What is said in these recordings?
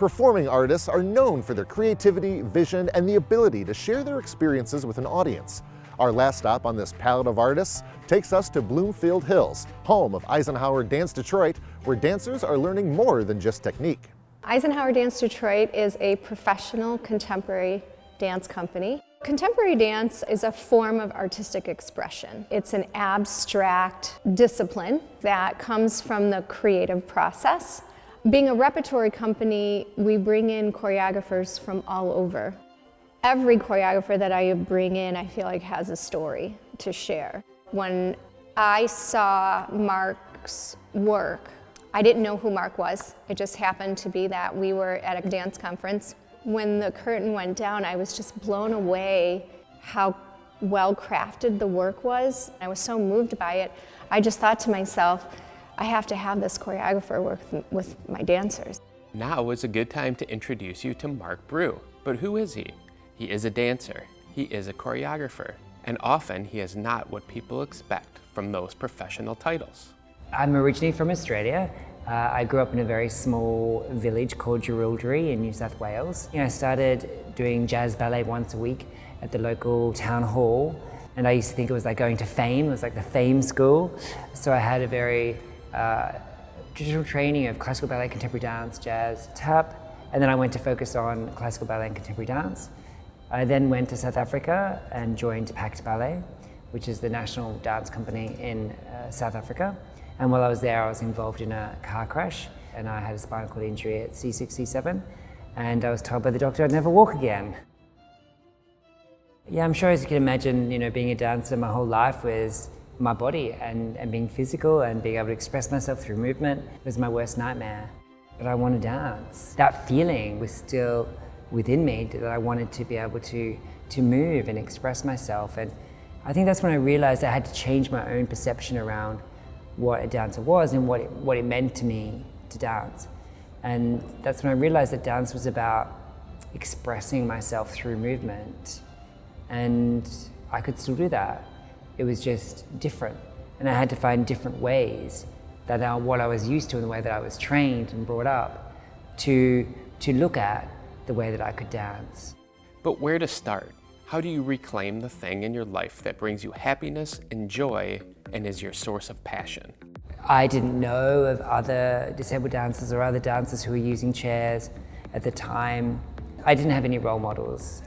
Performing artists are known for their creativity, vision, and the ability to share their experiences with an audience. Our last stop on this palette of artists takes us to Bloomfield Hills, home of Eisenhower Dance Detroit, where dancers are learning more than just technique. Eisenhower Dance Detroit is a professional contemporary dance company. Contemporary dance is a form of artistic expression. It's an abstract discipline that comes from the creative process. Being a repertory company, we bring in choreographers from all over. Every choreographer that I bring in, I feel like has a story to share. When I saw Mark's work, I didn't know who Mark was. It just happened to be that we were at a dance conference. When the curtain went down, I was just blown away how well crafted the work was. I was so moved by it. I just thought to myself, I have to have this choreographer work with my dancers. Now is a good time to introduce you to Mark Brew. But who is he? He is a dancer, he is a choreographer, and often he is not what people expect from those professional titles. I'm originally from Australia. I grew up in a very small village called Jerilderie in New South Wales. I started doing jazz ballet once a week at the local town hall, and I used to think it was like going to Fame. It was like the Fame school. So I had a very traditional training of classical ballet, contemporary dance, jazz, tap, and then I went to focus on classical ballet and contemporary dance. I then went to South Africa and joined Pact Ballet, which is the national dance company in South Africa. And while I was there, I was involved in a car crash, and I had a spinal cord injury at C6, C7, and I was told by the doctor I'd never walk again. Yeah, I'm sure as you can imagine, being a dancer my whole life was my body and being physical and being able to express myself through movement was my worst nightmare. But I want to dance. That feeling was still within me, that I wanted to be able to move and express myself. And I think that's when I realized I had to change my own perception around what a dancer was and what it meant to me to dance. And that's when I realized that dance was about expressing myself through movement. And I could still do that. It was just different. And I had to find different ways that are what I was used to and the way that I was trained and brought up to look at the way that I could dance. But where to start? How do you reclaim the thing in your life that brings you happiness and joy and is your source of passion? I didn't know of other disabled dancers or other dancers who were using chairs at the time. I didn't have any role models,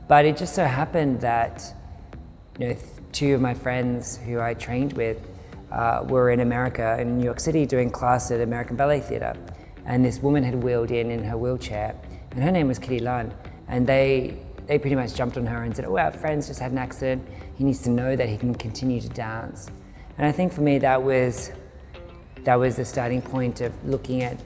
but it just so happened that two of my friends who I trained with were in America, in New York City, doing class at American Ballet Theatre. And this woman had wheeled in her wheelchair, and her name was Kitty Lunn. And they pretty much jumped on her and said, "Oh, our friend's just had an accident. He needs to know that he can continue to dance." And I think for me that was the starting point of looking at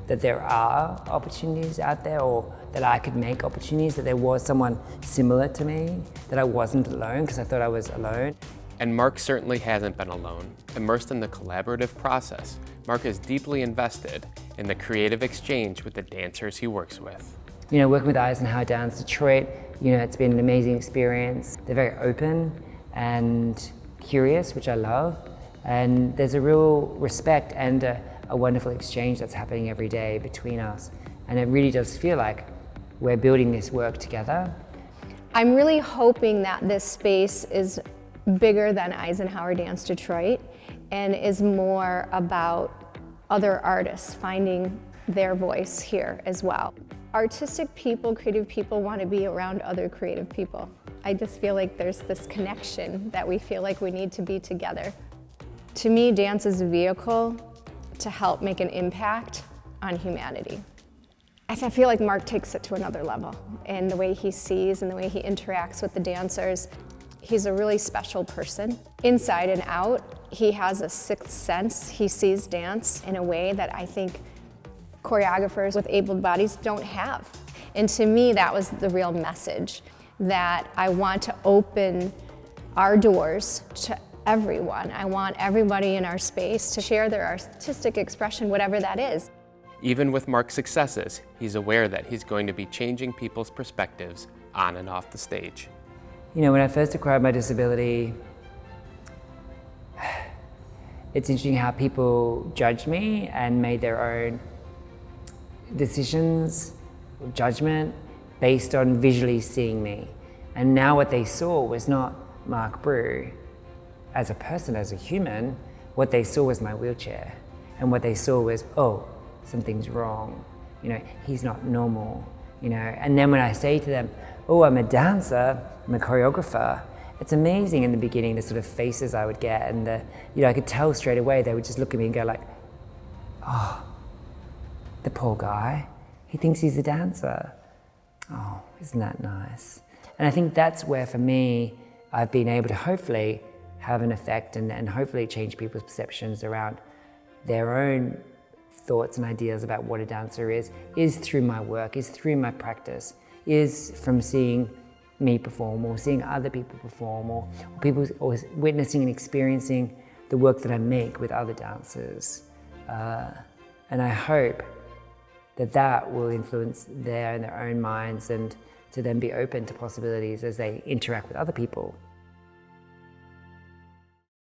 that there are opportunities out there, or that I could make opportunities, that there was someone similar to me, that I wasn't alone, because I thought I was alone. And Mark certainly hasn't been alone. Immersed in the collaborative process, Mark is deeply invested in the creative exchange with the dancers he works with. Working with Eisenhower Dance Detroit, it's been an amazing experience. They're very open and curious, which I love. And there's a real respect and a wonderful exchange that's happening every day between us. And it really does feel like we're building this work together. I'm really hoping that this space is bigger than Eisenhower Dance Detroit and is more about other artists finding their voice here as well. Artistic people, creative people want to be around other creative people. I just feel like there's this connection that we feel like we need to be together. To me, dance is a vehicle to help make an impact on humanity. I feel like Mark takes it to another level in the way he sees and the way he interacts with the dancers. He's a really special person. Inside and out, he has a sixth sense. He sees dance in a way that I think choreographers with able bodies don't have. And to me, that was the real message, that I want to open our doors to everyone. I want everybody in our space to share their artistic expression, whatever that is. Even with Mark's successes, he's aware that he's going to be changing people's perspectives on and off the stage. When I first acquired my disability, it's interesting how people judged me and made their own decisions, judgment based on visually seeing me. And now what they saw was not Mark Brew as a person, as a human. What they saw was my wheelchair. And what they saw was, oh, something's wrong. You know, he's not normal, you know. And then when I say to them, oh, I'm a dancer, I'm a choreographer, it's amazing in the beginning, the sort of faces I would get, and I could tell straight away, they would just look at me and go like, oh, the poor guy, he thinks he's a dancer. Oh, isn't that nice? And I think that's where, for me, I've been able to hopefully have an effect and hopefully change people's perceptions around their own thoughts and ideas about what a dancer is through my work, is through my practice, is from seeing me perform or seeing other people perform or witnessing and experiencing the work that I make with other dancers. And I hope that will influence in their own minds and to then be open to possibilities as they interact with other people.